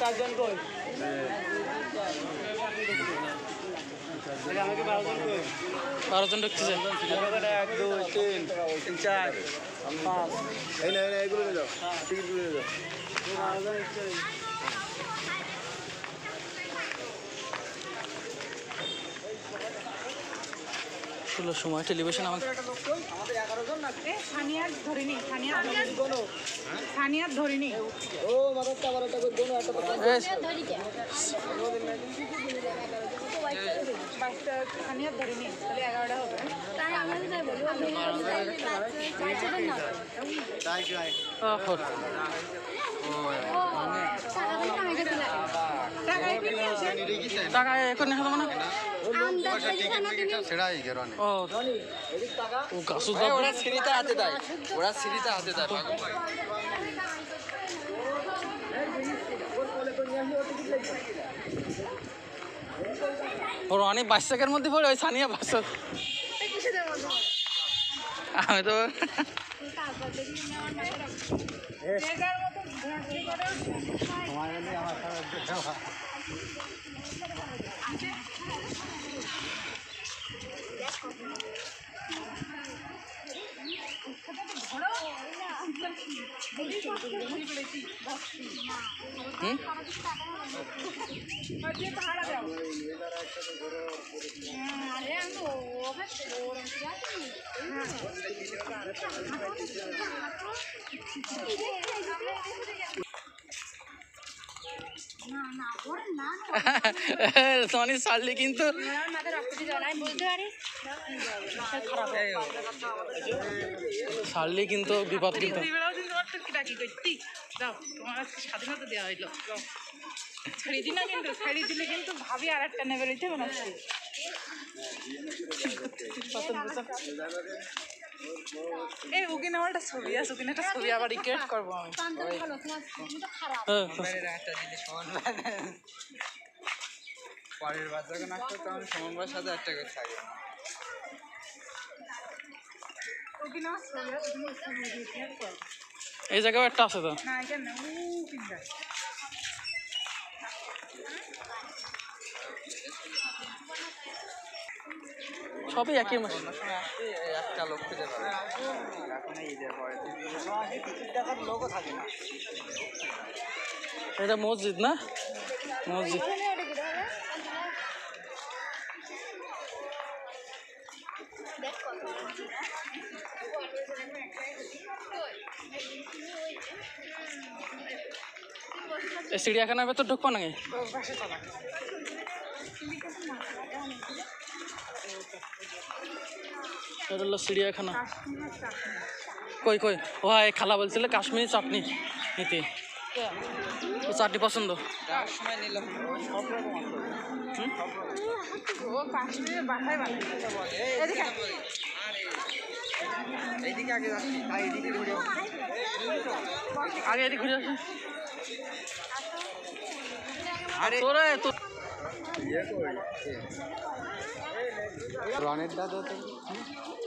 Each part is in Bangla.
চারজন কই? আমাকে 12 জন ঢুকতেছে। 1 2 3 4 5 এই না এগুলো নিয়ে যাও, টিকিটগুলো নিয়ে যাও। 12 জন এসছে। সময় টেলিভিশন আমাদের 11 জন না সানিয়ার ধরিনি, সানিয়ার ধরিনি। ও মাথাটা আবার একটা করে দোনো একটা কথা ধরি কে বাসটা সানিয়ার ধরিনি, তাহলে 11টা হবে। তাই আমরা যাই বলি তাই যাই টাকা এখন হবে না। ওরা সিঁড়িতে হাতে দেয়, ওর অনেক বাচ্চাকের মধ্যে পড়ে ওই সানিয়া বাচ্চা। আমি তো সোনি সারলি কিন্তু সারলি কিন্তু বিপদ। কিন্তু স্বাধীনতা দেওয়া হইলো ছাড়ি দিই না, কিন্তু ছাড়ি দিলে কিন্তু ভাবি আর একটা নেবে রইতে বানাচ্ছি। এই উকিনে আমার একটা ছবি আছে, উকিনে একটা ছবি আবার রিক্রিয়েট করবো আমি। পরের বার যখন আসতো তখন সমন্বয়ের সাথে একটা করে থাকে। এই জায়গায় একটা আছে তো সবই একই মাস। একটা লোক খুঁজে পাবে এখন ঈদের পরে 30 টাকার লোকও থাকে না। এটা মসজিদ না, মসজিদ। চিড়িয়াখানার ভেতর ঢুকবো নাকি? এটা হলো চিড়িয়াখানা। কই কই ও হ্যাঁ, খালা বলছিল কাশ্মীরি চাটনি নিতে। ও চাটনি পছন্দ। আগে এদিকে ঘুরে আসি। তোরা তো রনের দাদা তো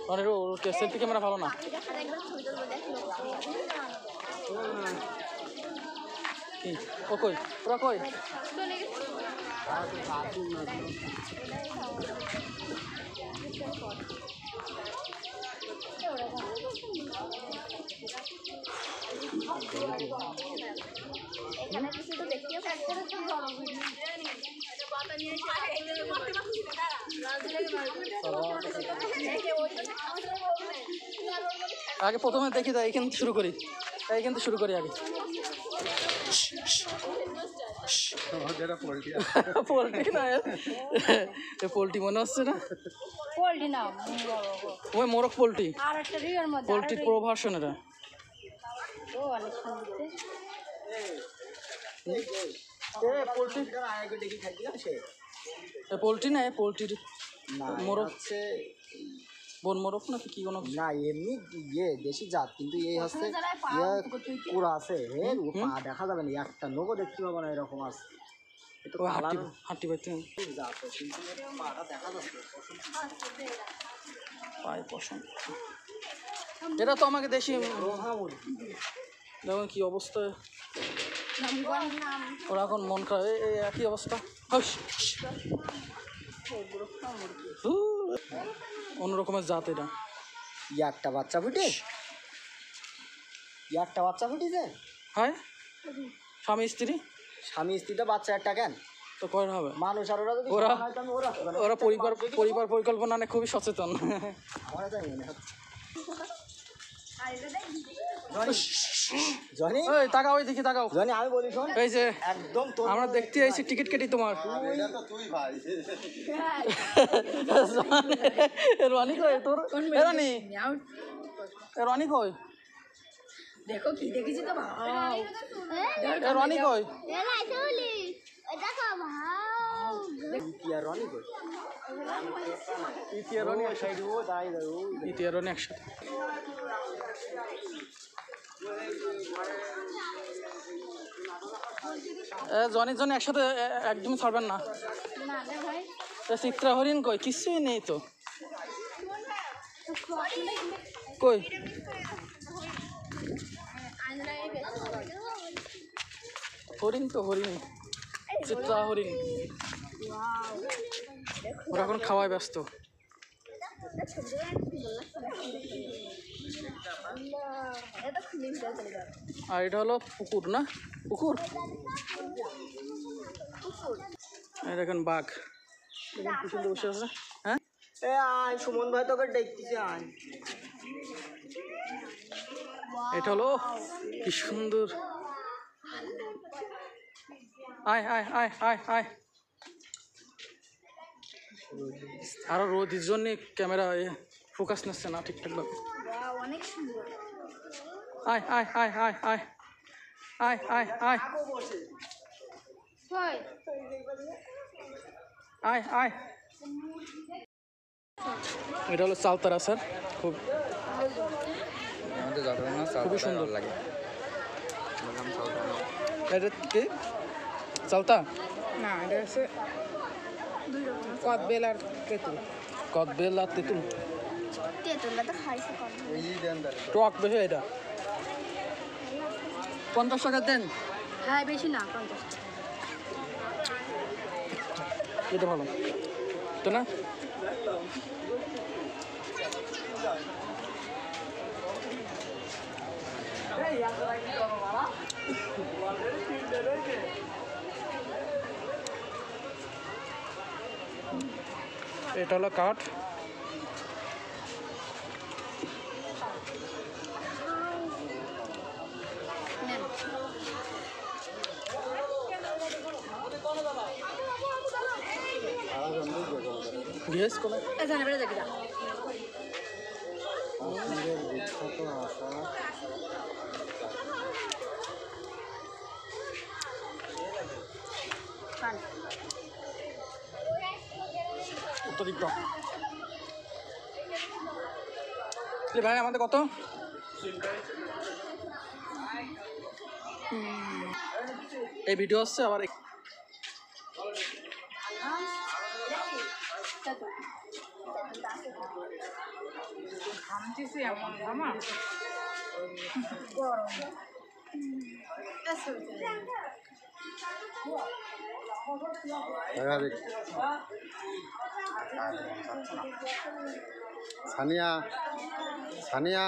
রনের সেলফি ক্যামেরা ভালো না। ও কই ওরা কই? এখানে কিছু তো দেখতেও পাচ্ছি না। আগে প্রথমে দেখি তাই এখান শুরু করি, এইখান থেকে শুরু করি আগে। পোল্ট্রি না, পোল্ট্রি মনে হচ্ছে না। পোল্ট্রি না, ওই মোরগ পোল্ট্রি। পোল্ট্রি প্রভাষণ এটা। পোল্ট্রি না, পোল্ট্রির মোরগ হচ্ছে বন মোরগ না কি কোনো না, এমনি ইয়ে দেশি জাত, কিন্তু এই হচ্ছে পুরা আছে। পা দেখা যাবে না, একটা লোকও দেখতে পাবো না, এরকম আছে। হাঁটি পাইতে পায় পশম। এটা তো আমাকে দেশি দেখুন কি অবস্থা, ওরা এখন মন খারাপ, এই একই অবস্থা। অন্যরকমের জাত এটা। একটা বাচ্চা ফুটে, একটা বাচ্চা ফুটিছে। হ্যাঁ, স্বামী স্ত্রীটা বাচ্চা একটা কেন তো কয়টা হবে মানুষ? আর ওরা পরিবার পরিকল্পনা নিয়ে খুবই সচেতন। আমার তাই মনে হচ্ছে। তাকাও, ওই দিকে তাকাও। জনি আমি বলি শোন, এই যে একদম আমরা দেখতে আইছি, টিকিট কেটে তোমার। রনি কই তোর? রনি কই? দেখো কি দেখেছি তো ভাই, রনি কই? রনি একসাথে। জনি একসাথে একদম ছাড়বেন না। চিত্রা হরিণ কই? কিছুই নেই তো। কই? হরিণ তো হরিণ, চিত্রা হরিণ। ওরা এখন খাওয়ায় ব্যস্ত। আর এটা হলো পুকুর, না পুকুর। দেখেন বাঘ পিছনে বসে আছে। হ্যাঁ, আয় সুমন ভাই তোকে দেখতেছি। আয়, এটা হলো কি সুন্দর। আয় আয় আয় আয় আয়। আরো রোদের জন্য ক্যামেরা ফোকাস নিচ্ছে না ঠিকঠাক ভাবে। অনেক সুন্দর। আয় আয় আয় আয় আয় আয় আয় আয় আয় আয়। এটা হলো চালতারা স্যার, খুবই সুন্দর লাগে। এটা কি চালতা? না, এটা হচ্ছে কদবেল আর তেঁতুল। কদবেল আর তেঁতুল, তেঁতুলটা তো খাইছে টক বেশি। এটা 50 টাকা দেন। হ্যাঁ, বেশি না, 50। এটা ভালো তো না? এটা হলো কাঠ। গ্যাস কোলা এখানে বেড়ে দেখি অত্যধিক টক। ভাই আমাদের কত? এই ভিডিও হচ্ছে আবার সানিয়া সানিয়া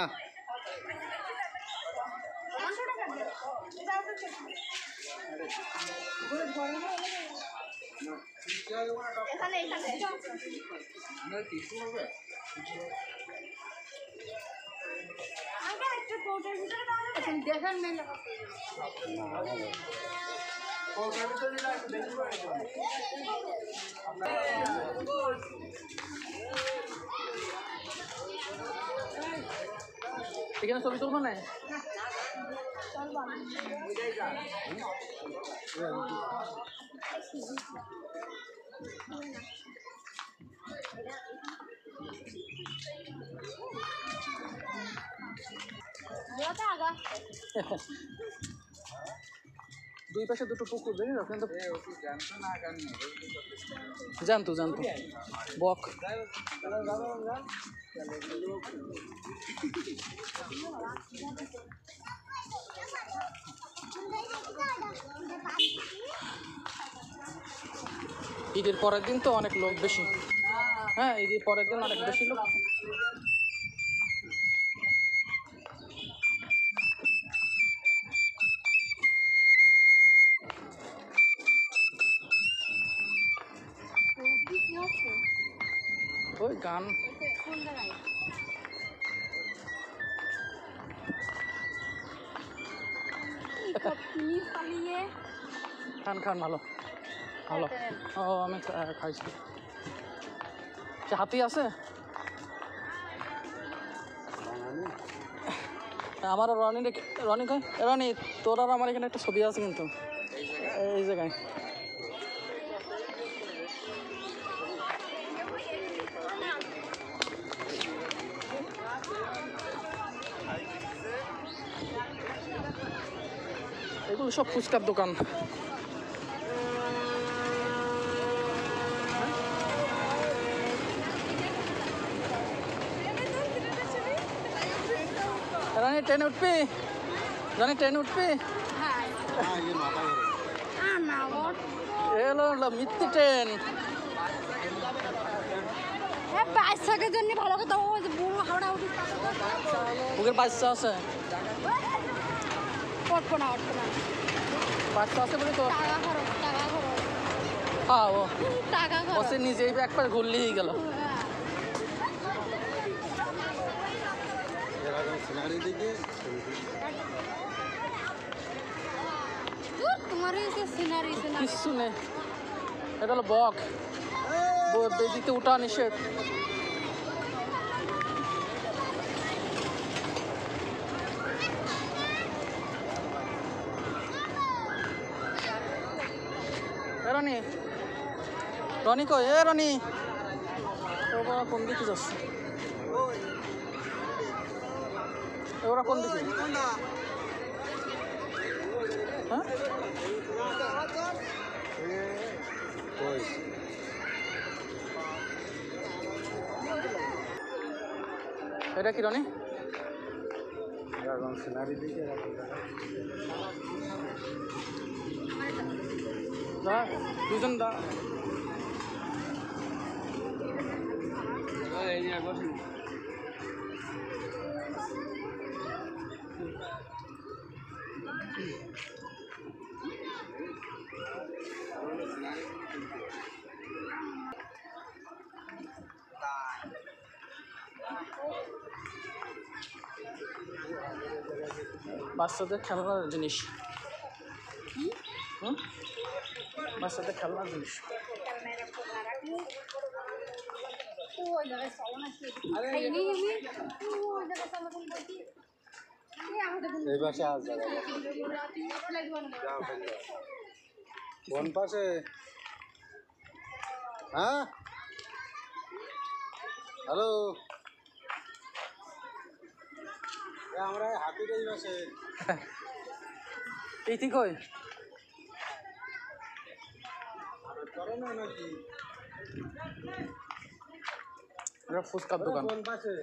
দেখান মেলা এখানে ছবি তুলবো না? দুই পাশে দুটো পুকুর, দেখি কিন্তু জানতো বক। ঈদের পরের দিন তো অনেক লোক বেশি। হ্যাঁ, ঈদের পরের দিন অনেক বেশি লোক। ওই গান কোন জায়গায় পালিয়ে খান খান ভালো ভালো। ও আমি খাইছি। সে হাতি আছে আমারও রনি কই রনি, তোর আর আমার এখানে একটা ছবি আছে কিন্তু এই জায়গায়। এগুলো সব ফুচকার দোকান। রানি ট্রেনে উঠবি? রানি ট্রেনে উঠবি? এলো মিথ্যে ট্রেন। বাচ্চাকে জন্য ভালো কথা বুড়ো হাওড়া উঠি বুকের বাচ্চা আছে, পটবো না বাচ্চা আছে বলে তো। টাকা খরচ হ্যাঁ, ও টাকা বসে নিজেই একবার ঘুরলেই গেল। তোমার সিনারি কিচ্ছু নেই, এটা হলো বক, বেদিতে উঠা নিষেধ। রনি রনি কই? এ রনি, ওরা কোন দিকে যাচ্ছে? ওরা কোন দিকে? হ্যাঁ, এটা কি রনি? দুজন দা বাচ্চাদের খেলনার জিনিস। বাচ্চাদের খেলনার জিনিস। কোন পাশে? হ্যাঁ, হ্যালো, আমরা হাতির এই পাশে। এই ঠিক হয় নাকি? ফুচকার দোকান। কোন পাশে?